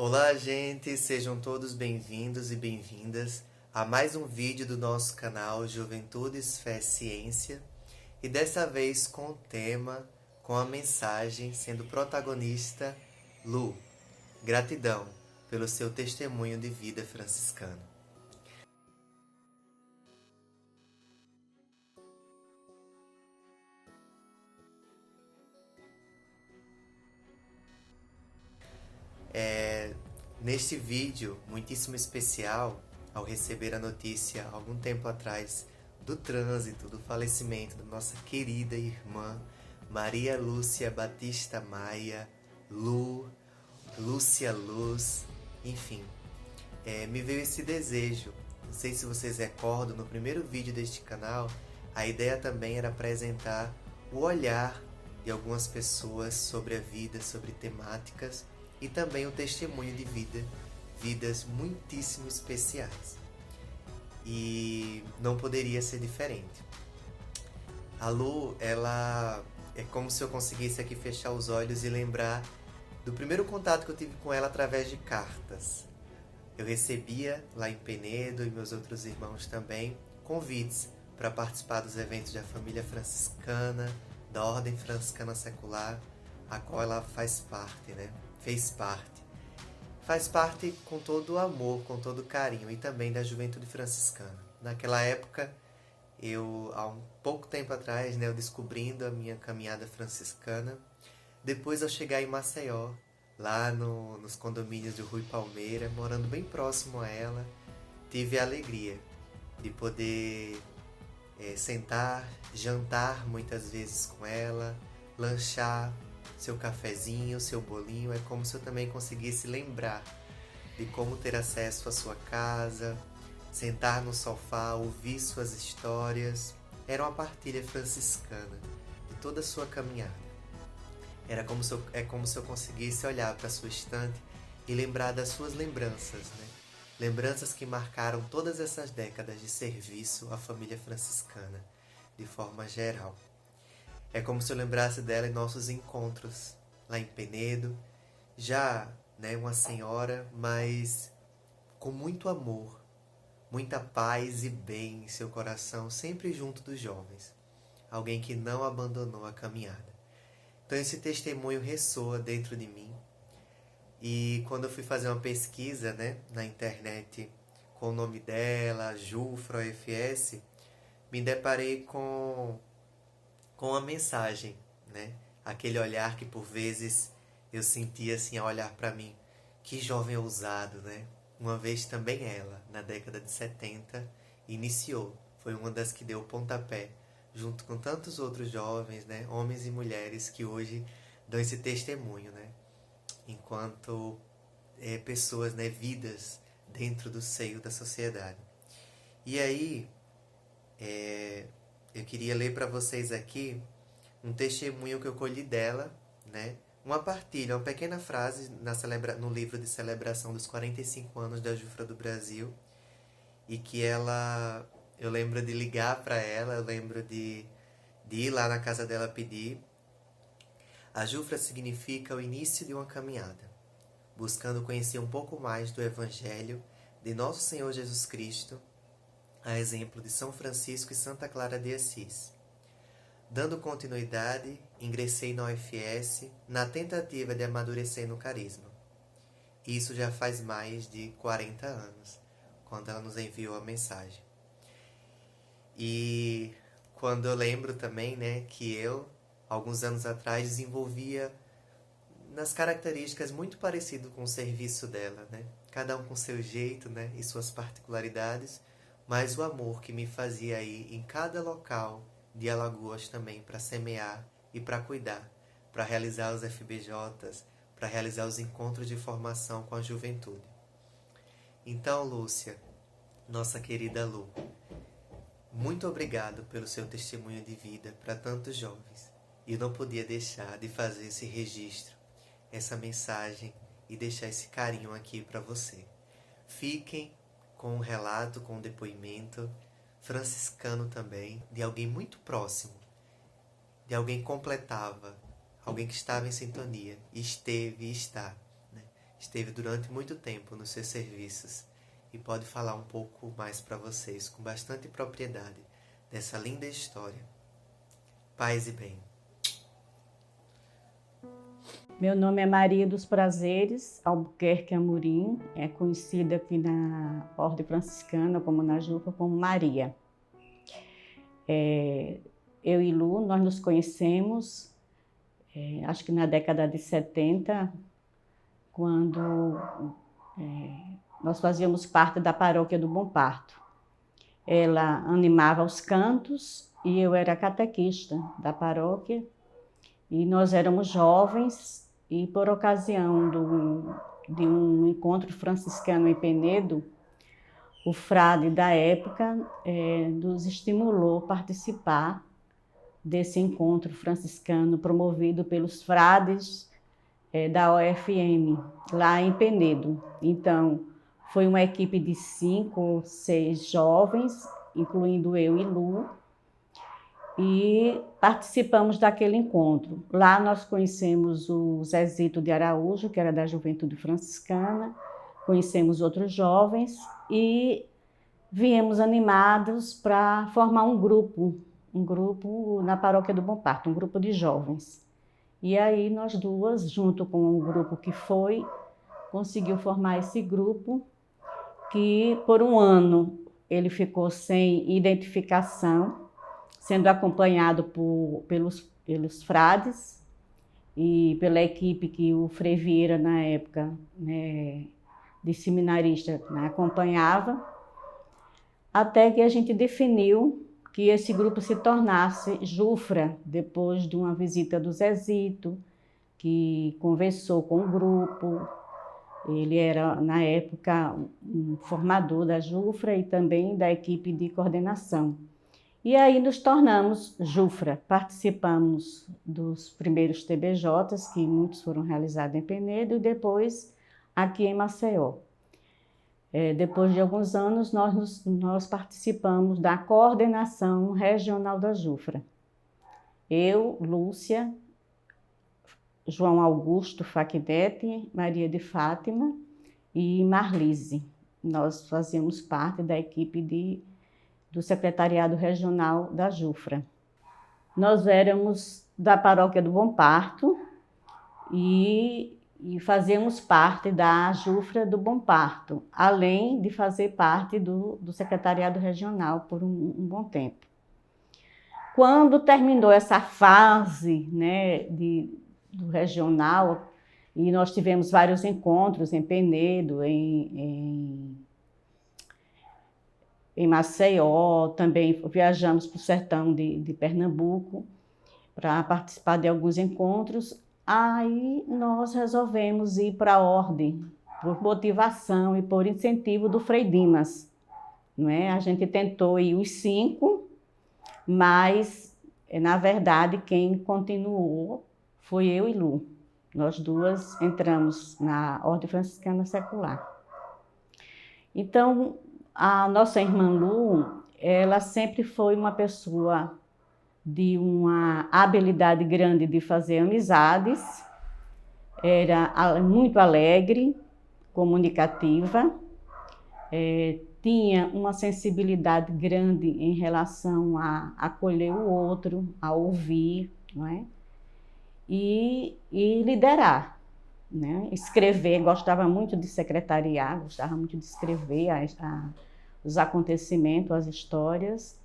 Olá, gente! Sejam todos bem-vindos e bem-vindas a mais um vídeo do nosso canal Juventudes, Fé e Ciência. E dessa vez com o tema, com a mensagem sendo protagonista Lu. Gratidão pelo seu testemunho de vida franciscano. Neste vídeo muitíssimo especial, ao receber a notícia algum tempo atrás do trânsito, do falecimento da nossa querida irmã Maria Lúcia Batista Maia, Lu, Lúcia Luz, enfim, me veio esse desejo. Não sei se vocês recordam, no primeiro vídeo deste canal, a ideia também era apresentar o olhar de algumas pessoas sobre a vida, sobre temáticas e também o testemunho de vida, vidas muitíssimo especiais. E não poderia ser diferente. A Lu, ela é como se eu conseguisse aqui fechar os olhos e lembrar do primeiro contato que eu tive com ela através de cartas. Eu recebia lá em Penedo e meus outros irmãos também convites para participar dos eventos da família franciscana, da Ordem Franciscana Secular, a qual ela faz parte, né? Fez parte. Faz parte com todo o amor, com todo o carinho e também da Juventude Franciscana. Naquela época, há um pouco tempo atrás, né, eu descobrindo a minha caminhada franciscana, depois ao chegar em Maceió, lá nos condomínios de Rui Palmeira, morando bem próximo a ela, tive a alegria de poder sentar, jantar muitas vezes com ela, lanchar, seu cafezinho, seu bolinho. É como se eu também conseguisse lembrar de como ter acesso à sua casa, sentar no sofá, ouvir suas histórias. Era uma partilha franciscana de toda a sua caminhada. É como se eu conseguisse olhar para a sua estante e lembrar das suas lembranças, né? Lembranças que marcaram todas essas décadas de serviço à família franciscana, de forma geral. É como se eu lembrasse dela em nossos encontros lá em Penedo, já, né, uma senhora, mas com muito amor, muita paz e bem em seu coração, sempre junto dos jovens. Alguém que não abandonou a caminhada. Então esse testemunho ressoa dentro de mim. E quando eu fui fazer uma pesquisa, né, na internet com o nome dela, Jufra OFS, me deparei com a mensagem, né? Aquele olhar que por vezes eu sentia assim a olhar para mim. Que jovem ousado, né? Uma vez também ela, na década de 70, iniciou. Foi uma das que deu o pontapé, junto com tantos outros jovens, né? Homens e mulheres que hoje dão esse testemunho, né? Enquanto pessoas, né? Vidas dentro do seio da sociedade. E aí, eu queria ler para vocês aqui um testemunho que eu colhi dela, né? Uma partilha, uma pequena frase no livro de celebração dos 45 anos da Jufra do Brasil, e que eu lembro de ligar para ela, eu lembro de ir lá na casa dela pedir. A Jufra significa o início de uma caminhada, buscando conhecer um pouco mais do Evangelho de Nosso Senhor Jesus Cristo, a exemplo de São Francisco e Santa Clara de Assis. Dando continuidade, ingressei na UFS na tentativa de amadurecer no carisma. Isso já faz mais de 40 anos, quando ela nos enviou a mensagem. E quando eu lembro também, né, que eu, alguns anos atrás, desenvolvia nas características muito parecido com o serviço dela, né? Cada um com seu jeito, né, e suas particularidades, mas o amor que me fazia ir em cada local de Alagoas também para semear e para cuidar, para realizar os FBJs, para realizar os encontros de formação com a juventude. Então, Lúcia, nossa querida Lu, muito obrigado pelo seu testemunho de vida para tantos jovens. E eu não podia deixar de fazer esse registro, essa mensagem e deixar esse carinho aqui para você. Fiquem com um relato, com um depoimento franciscano também, de alguém muito próximo, de alguém que completava, alguém que estava em sintonia, esteve e está, né? esteve durante muito tempo nos seus serviços e pode falar um pouco mais para vocês com bastante propriedade dessa linda história. Paz e bem. Meu nome é Maria dos Prazeres Albuquerque Amorim, é conhecida aqui na Ordem Franciscana, como na Jufa, como Maria. Eu e Lu, nós nos conhecemos, acho que na década de 70, quando nós fazíamos parte da paróquia do Bom Parto. Ela animava os cantos e eu era catequista da paróquia, e nós éramos jovens. E por ocasião de um encontro franciscano em Penedo, o frade da época nos estimulou a participar desse encontro franciscano promovido pelos frades da OFM, lá em Penedo. Então, foi uma equipe de 5 ou 6 jovens, incluindo eu e Lu, e participamos daquele encontro. Lá nós conhecemos o Zezito de Araújo, que era da Juventude Franciscana, conhecemos outros jovens e viemos animados para formar um grupo na Paróquia do Bom Parto, um grupo de jovens. E aí nós duas, junto com um grupo que conseguiu formar esse grupo, que por um ano ele ficou sem identificação, sendo acompanhado pelos frades e pela equipe que o Frei Vieira, na época, de seminarista, acompanhava, até que a gente definiu que esse grupo se tornasse Jufra, depois de uma visita do Zezito, que conversou com o grupo. Ele era, na época, um formador da Jufra e também da equipe de coordenação. E aí nos tornamos Jufra, participamos dos primeiros TBJs, que muitos foram realizados em Penedo, e depois aqui em Maceió. Depois de alguns anos, nós participamos da coordenação regional da Jufra. Eu, Lúcia, João Augusto Facchietti, Maria de Fátima e Marlise. Nós fazíamos parte da equipe do Secretariado Regional da Jufra. Nós éramos da Paróquia do Bom Parto e fazíamos parte da Jufra do Bom Parto, além de fazer parte do Secretariado Regional por um bom tempo. Quando terminou essa fase do regional, e nós tivemos vários encontros em Penedo, em Maceió, também viajamos para o sertão de Pernambuco para participar de alguns encontros. Aí nós resolvemos ir para a Ordem, por motivação e por incentivo do Frei Dimas. A gente tentou ir os 5, mas, na verdade, quem continuou foi eu e Lu. Nós duas entramos na Ordem Franciscana Secular. Então, a nossa irmã Lu, ela sempre foi uma pessoa de uma habilidade grande de fazer amizades, era muito alegre, comunicativa, tinha uma sensibilidade grande em relação a acolher o outro, a ouvir, não é? E liderar. Escrever, gostava muito de secretariar, gostava muito de escrever os acontecimentos, as histórias,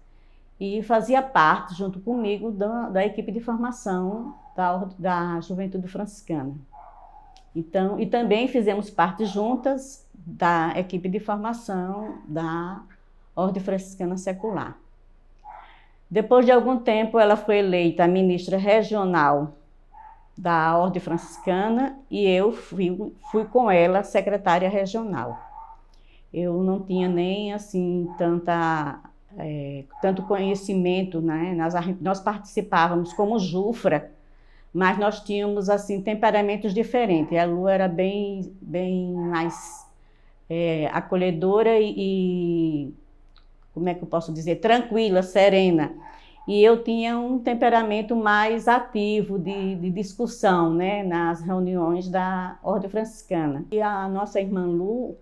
e fazia parte, junto comigo, da equipe de formação da Juventude Franciscana. Então, e também fizemos parte juntas da equipe de formação da Ordem Franciscana Secular. Depois de algum tempo, ela foi eleita ministra regional da Ordem Franciscana e eu fui com ela secretária regional. Eu não tinha nem assim tanto conhecimento, nós participávamos como Jufra, mas nós tínhamos assim temperamentos diferentes. A Lu era bem mais acolhedora e como é que eu posso dizer, tranquila, serena. e eu tinha um temperamento mais ativo de discussão, né, nas reuniões da Ordem Franciscana. E a nossa irmã Lu,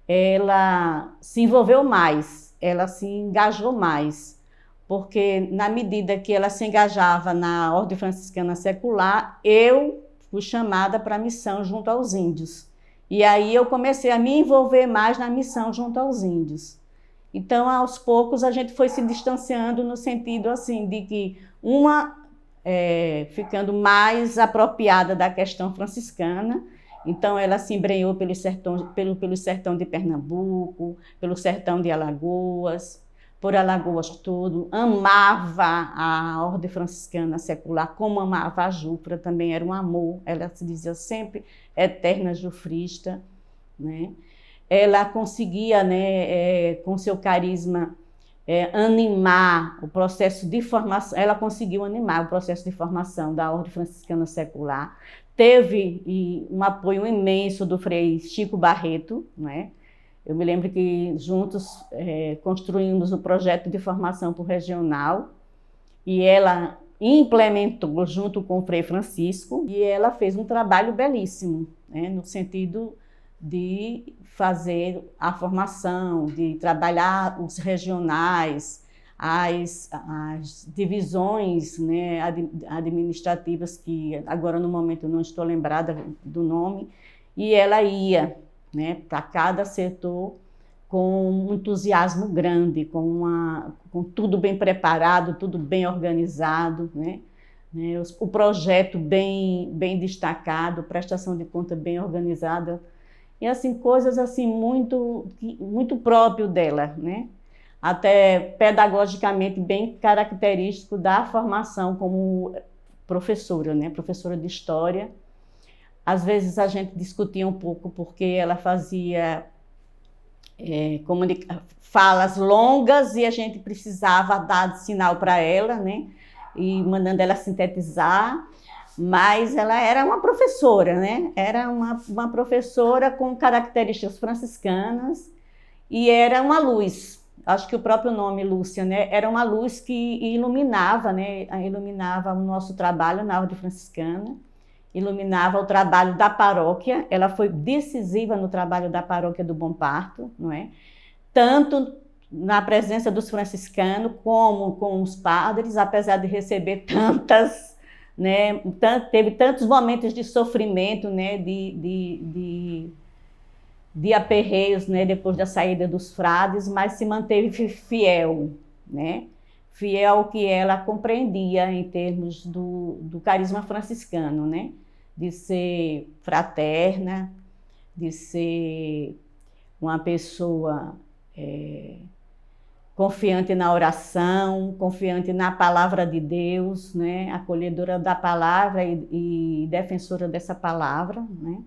ela se envolveu mais, ela se engajou mais, porque na medida que ela se engajava na Ordem Franciscana Secular, eu fui chamada para a missão junto aos índios. E aí eu comecei a me envolver mais na missão junto aos índios. Então, aos poucos, a gente foi se distanciando no sentido assim, de que uma ficando mais apropriada da questão franciscana. Então, ela se embrenhou pelo sertão de Pernambuco, pelo sertão de Alagoas, por Alagoas todo, amava a Ordem Franciscana Secular, como amava a Jufra, também era um amor, ela se dizia sempre eterna jufrista, né? Ela conseguia, né, com seu carisma, animar o processo de formação, ela conseguiu animar o processo de formação da Ordem Franciscana Secular, teve um apoio imenso do Frei Chico Barreto, né? Eu me lembro que juntos construímos um projeto de formação para o regional e ela implementou junto com o Frei Francisco e ela fez um trabalho belíssimo, né, no sentido de fazer a formação, de trabalhar os regionais, as divisões, né, administrativas, que agora no momento eu não estou lembrada do nome, e ela ia, né, para cada setor com um entusiasmo grande, com tudo bem preparado, tudo bem organizado, né? O projeto bem destacado, prestação de conta bem organizada, e assim, coisas assim muito próprio dela, né? Até pedagogicamente bem característico da formação como professora, né? Professora de história. Às vezes a gente discutia um pouco porque ela fazia falas longas e a gente precisava dar sinal para ela, né? E mandando ela sintetizar, mas ela era uma professora, né? Era uma professora com características franciscanas e era uma luz. Acho que o próprio nome, Lúcia, né? Era uma luz que iluminava, né? Iluminava o nosso trabalho na Ordem Franciscana, iluminava o trabalho da paróquia. Ela foi decisiva no trabalho da paróquia do Bom Parto, não é? Tanto na presença dos franciscanos como com os padres, apesar de receber tantas, né? Teve tantos momentos de sofrimento, né? De aperreios, né? Depois da saída dos frades, mas se manteve fiel, né? Fiel ao que ela compreendia em termos do carisma franciscano, né? De ser fraterna, de ser uma pessoa confiante na oração, confiante na palavra de Deus, né? Acolhedora da palavra e defensora dessa palavra, né?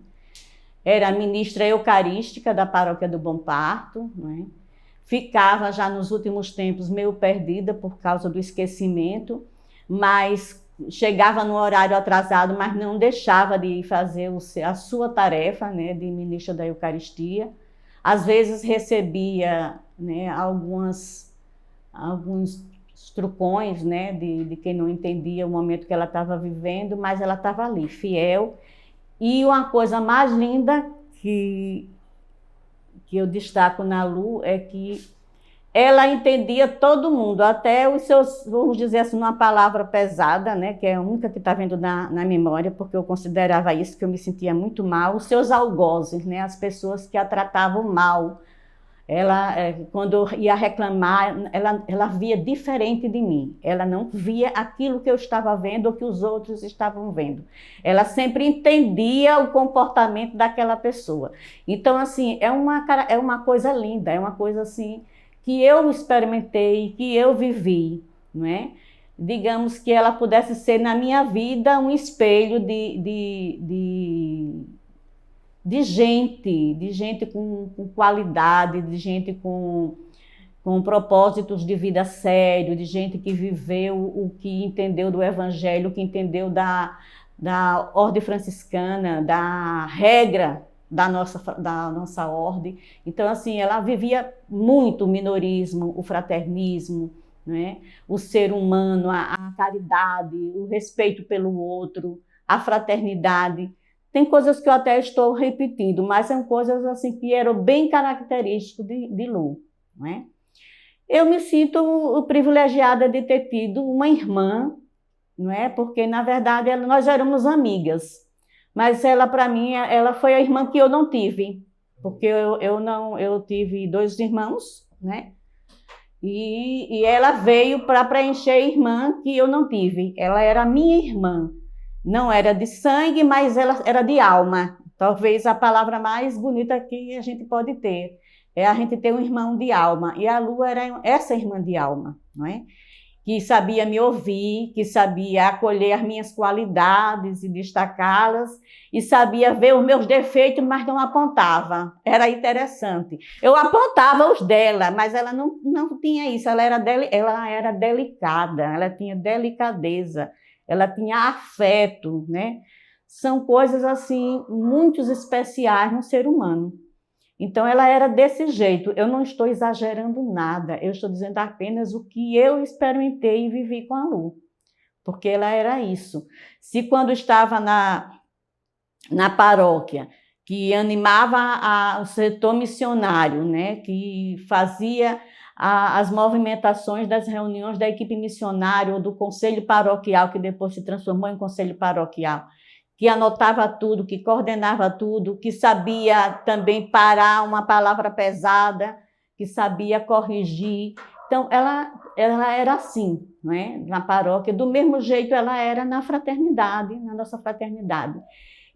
Era ministra eucarística da paróquia do Bom Parto, né? Ficava já nos últimos tempos meio perdida por causa do esquecimento, mas chegava no horário atrasado, mas não deixava de fazer a sua tarefa, né, de ministra da Eucaristia. Às vezes recebia, né, alguns trucões, né, de quem não entendia o momento que ela estava vivendo, mas ela estava ali, fiel. E uma coisa mais linda que eu destaco na Lu é que ela entendia todo mundo, até os seus, vamos dizer assim, uma palavra pesada, né, que é a única que está vindo na memória, porque eu considerava isso, que eu me sentia muito mal, os seus algozes, né, as pessoas que a tratavam mal. Ela, quando eu ia reclamar, ela via diferente de mim. Ela não via aquilo que eu estava vendo ou que os outros estavam vendo. Ela sempre entendia o comportamento daquela pessoa. Então, assim, é uma coisa linda, é uma coisa assim que eu experimentei, que eu vivi, não é? Digamos que ela pudesse ser na minha vida um espelho de gente com qualidade, de gente com propósitos de vida sério, de gente que viveu o que entendeu do Evangelho, o que entendeu da ordem franciscana, da regra da nossa ordem. Então, assim, ela vivia muito o minorismo, o fraternismo, né? O ser humano, a caridade, o respeito pelo outro, a fraternidade. Tem coisas que eu até estou repetindo, mas são coisas assim que eram bem características de Lu, né? Eu me sinto privilegiada de ter tido uma irmã, não é? Porque, na verdade, nós éramos amigas, mas ela, para mim, ela foi a irmã que eu não tive, porque eu tive 2 irmãos, né? E ela veio para preencher a irmã que eu não tive. Ela era minha irmã. Não era de sangue, mas ela era de alma. Talvez a palavra mais bonita que a gente pode ter é a gente ter um irmão de alma. E a Lu era essa irmã de alma, não é? Que sabia me ouvir, que sabia acolher as minhas qualidades e destacá-las, e sabia ver os meus defeitos, mas não apontava. Era interessante. Eu apontava os dela, mas ela não tinha isso. Ela era delicada, ela tinha delicadeza, ela tinha afeto, né? São coisas assim muito especiais no ser humano. Então, ela era desse jeito. Eu não estou exagerando nada, eu estou dizendo apenas o que eu experimentei e vivi com a Lu, porque ela era isso. Se quando estava na paróquia, que animava o setor missionário, né, que fazia as movimentações das reuniões da equipe missionária ou do conselho paroquial, que depois se transformou em conselho paroquial, que anotava tudo, que coordenava tudo, que sabia também parar uma palavra pesada, que sabia corrigir. Então, ela era assim, não é? Na paróquia, do mesmo jeito ela era na fraternidade, na nossa fraternidade.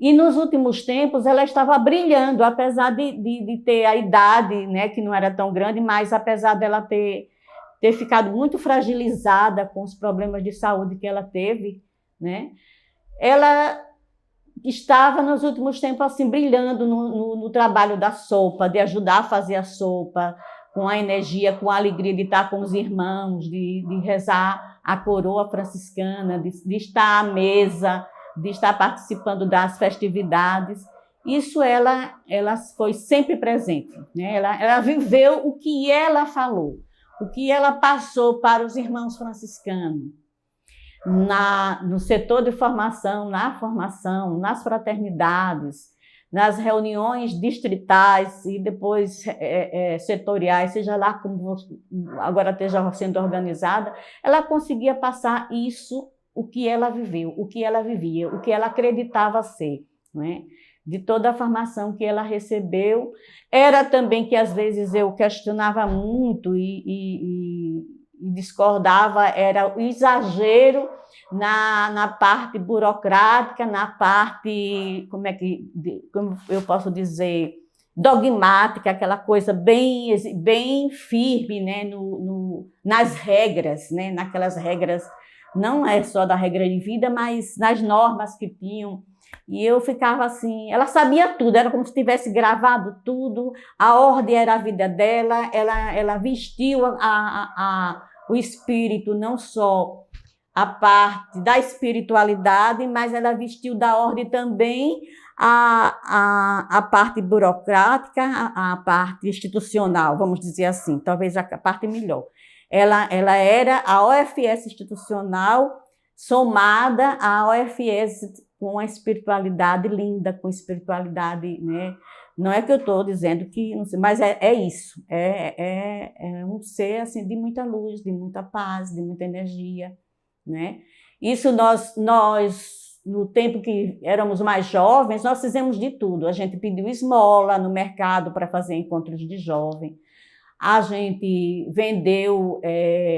E nos últimos tempos ela estava brilhando, apesar de ter a idade, né, que não era tão grande, mas apesar dela ter ficado muito fragilizada com os problemas de saúde que ela teve, né? Ela estava nos últimos tempos assim brilhando no trabalho da sopa, de ajudar a fazer a sopa, com a energia, com a alegria de estar com os irmãos, de rezar a coroa franciscana, de estar à mesa, de estar participando das festividades. Isso ela foi sempre presente, né? Ela viveu o que ela falou, o que ela passou para os irmãos franciscanos. No setor de formação, na formação, nas fraternidades, nas reuniões distritais e depois setoriais, seja lá como agora esteja sendo organizada, ela conseguia passar isso, o que ela viveu, o que ela vivia, o que ela acreditava ser, não é? De toda a formação que ela recebeu. Era também que às vezes eu questionava muito e discordava, era o exagero na parte burocrática, na parte, como eu posso dizer, dogmática, aquela coisa bem firme, né, nas regras, né, naquelas regras, não é só da regra de vida, mas nas normas que tinham. E eu ficava assim, ela sabia tudo, era como se tivesse gravado tudo, a ordem era a vida dela, ela vestiu o espírito, não só a parte da espiritualidade, mas ela vestiu da ordem também a parte burocrática, a parte institucional, vamos dizer assim, talvez a parte melhor. Ela era a OFS institucional somada à OFS com a espiritualidade linda, com espiritualidade, né? Não é que eu estou dizendo que, mas é isso, é um ser assim, de muita luz, de muita paz, de muita energia, né? Isso nós, no tempo que éramos mais jovens, nós fizemos de tudo. A gente pediu esmola no mercado para fazer encontros de jovem, a gente vendeu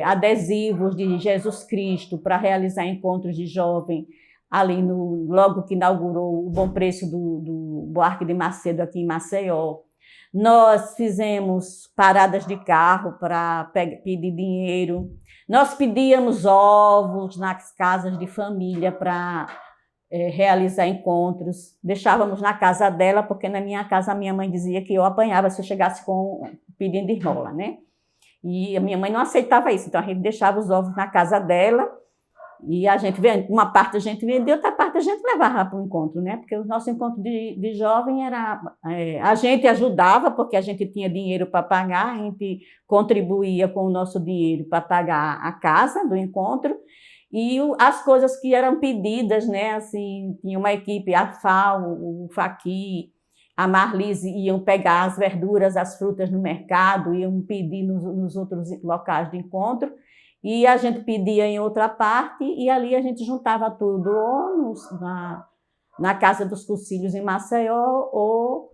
adesivos de Jesus Cristo para realizar encontros de jovem, ali logo que inaugurou o Bom Preço do Buarque de Macedo aqui em Maceió. Nós fizemos paradas de carro para pedir dinheiro. Nós pedíamos ovos nas casas de família para realizar encontros. Deixávamos na casa dela, porque na minha casa a minha mãe dizia que eu apanhava se eu chegasse pedindo esmola, né? E a minha mãe não aceitava isso, então a gente deixava os ovos na casa dela E a gente, uma parte a gente vendia, outra parte a gente levava para o encontro, né? Porque o nosso encontro de jovem era... a gente ajudava, porque a gente tinha dinheiro para pagar, a gente contribuía com o nosso dinheiro para pagar a casa do encontro, e as coisas que eram pedidas, né? Assim, tinha uma equipe, a FAO, o Faqui, a Marlise iam pegar as verduras, as frutas no mercado, iam pedir nos outros locais de encontro, e a gente pedia em outra parte, e ali a gente juntava tudo, ou na Casa dos Cursilhos em Maceió, ou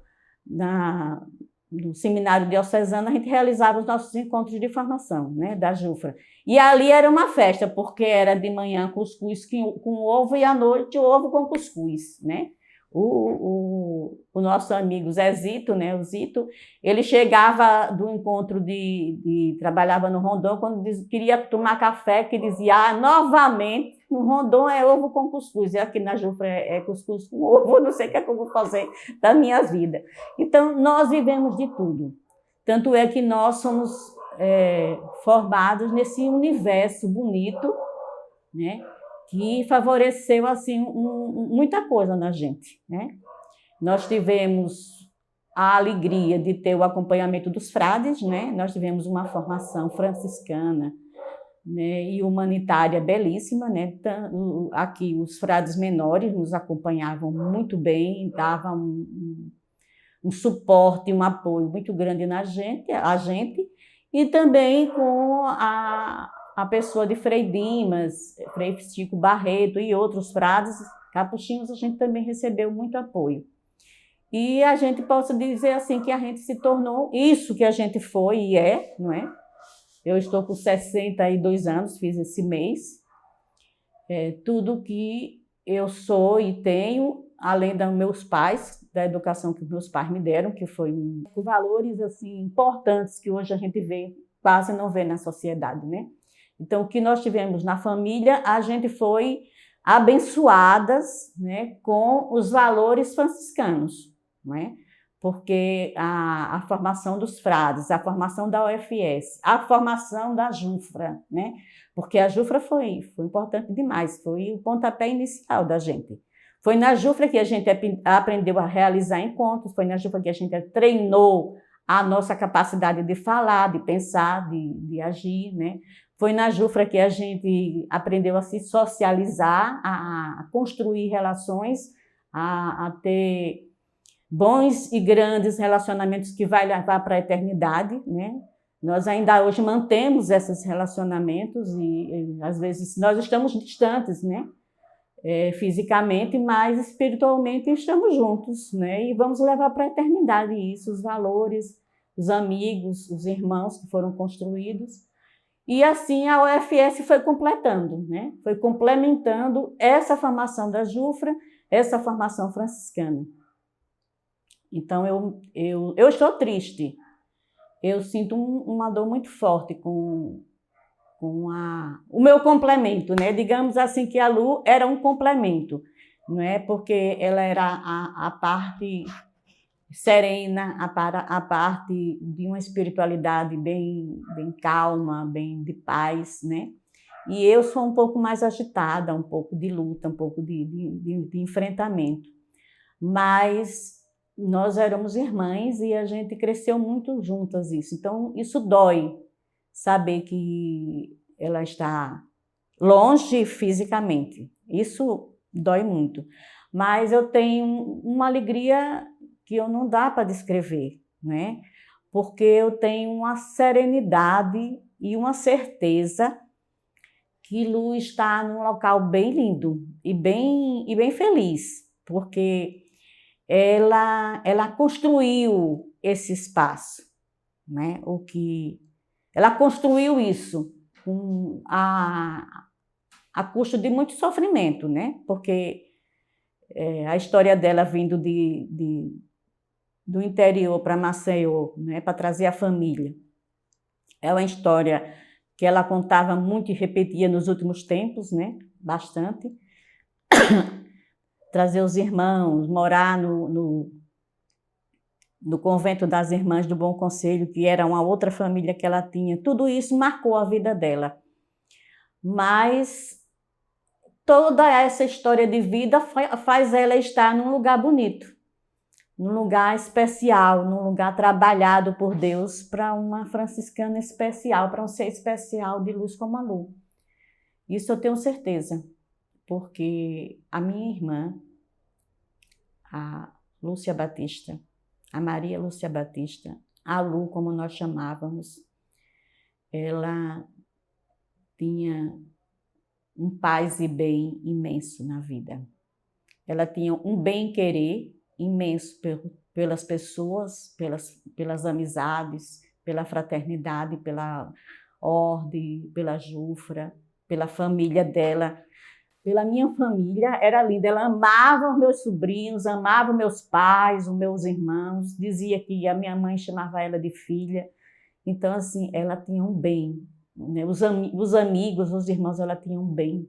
no Seminário Diocesano, a gente realizava os nossos encontros de formação, né, da Jufra. E ali era uma festa, porque era de manhã cuscuz com ovo e à noite ovo com cuscuz, né? O nosso amigo Zezito, né, o Zito, ele chegava do encontro trabalhava no Rondon, quando queria tomar café, que dizia, novamente, no Rondon é ovo com cuscuz, e aqui na Jufra é cuscuz com ovo, não sei o que é que eu vou fazer da minha vida. Então, nós vivemos de tudo. Tanto é que nós somos formados nesse universo bonito, né, que favoreceu assim muita coisa na gente, né? Nós tivemos a alegria de ter o acompanhamento dos frades, né? Nós tivemos uma formação franciscana, né, e humanitária belíssima, né? Aqui os frades menores nos acompanhavam muito bem, davam um suporte, um apoio muito grande a gente, e também com a pessoa de Frei Dimas, Frei Chico Barreto e outros frades capuchinhos, a gente também recebeu muito apoio. E a gente pode dizer assim que a gente se tornou isso que a gente foi e é, não é? Eu estou com 62 anos, fiz esse mês. Tudo que eu sou e tenho, além dos meus pais, da educação que meus pais me deram, que foi valores assim importantes que hoje a gente vê, quase não vê na sociedade, né? Então, o que nós tivemos na família, a gente foi abençoadas, né, com os valores franciscanos, né? Porque a formação dos frades, a formação da UFS, a formação da Jufra, né? Porque a Jufra foi importante demais, foi o pontapé inicial da gente. Foi na Jufra que a gente aprendeu a realizar encontros, foi na Jufra que a gente treinou a nossa capacidade de falar, de pensar, de agir, né? Foi na Jufra que a gente aprendeu a se socializar, a construir relações, a ter bons e grandes relacionamentos que vai levar para a eternidade, né? Nós ainda hoje mantemos esses relacionamentos e às vezes nós estamos distantes, né? Fisicamente, mas espiritualmente estamos juntos, né? E vamos levar para a eternidade isso, os valores, os amigos, os irmãos que foram construídos. E assim a UFS foi completando, né? Foi complementando essa formação da Jufra, essa formação franciscana. Então eu estou triste, eu sinto uma dor muito forte com o meu complemento, né? Digamos assim que a Lu era um complemento, não é? Porque ela era a parte serena, a parte de uma espiritualidade bem calma, bem de paz, né? E eu sou um pouco mais agitada, um pouco de luta, um pouco de enfrentamento. Mas nós éramos irmãs e a gente cresceu muito juntas isso. Então, isso dói, saber que ela está longe fisicamente. Isso dói muito. Mas eu tenho uma alegria que eu não dá para descrever, né? Porque eu tenho uma serenidade e uma certeza que Lu está num local bem lindo e bem feliz, porque ela construiu esse espaço, né? Ela construiu isso a custo de muito sofrimento, né? Porque a história dela vindo do interior para Maceió, né, para trazer a família, é uma história que ela contava muito e repetia nos últimos tempos, né? Bastante. Trazer os irmãos, morar no convento das Irmãs do Bom Conselho, que era uma outra família que ela tinha. Tudo isso marcou a vida dela. Mas toda essa história de vida faz ela estar num lugar bonito, num lugar especial, num lugar trabalhado por Deus para uma franciscana especial, para um ser especial de luz como a Lu. Isso eu tenho certeza, porque a minha irmã, a Lúcia Batista, a Maria Lúcia Batista, a Lu, como nós chamávamos, ela tinha um paz e bem imenso na vida. Ela tinha um bem-querer imenso pelas pessoas, pelas amizades, pela fraternidade, pela ordem, pela Jufra, pela família dela. Pela minha família, era linda. Ela amava os meus sobrinhos, amava meus pais, os meus irmãos. Dizia que a minha mãe chamava ela de filha. Então, assim, ela tinha um bem, né? Os amigos, os irmãos, ela tinha um bem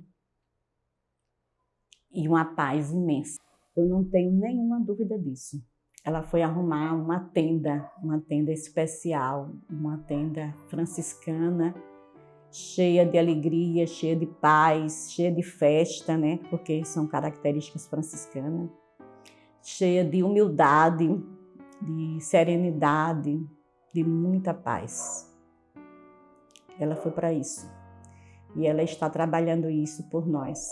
e uma paz imensa. Eu não tenho nenhuma dúvida disso. Ela foi arrumar uma tenda especial, uma tenda franciscana, cheia de alegria, cheia de paz, cheia de festa, né? Porque são características franciscanas, cheia de humildade, de serenidade, de muita paz. Ela foi para isso. E ela está trabalhando isso por nós.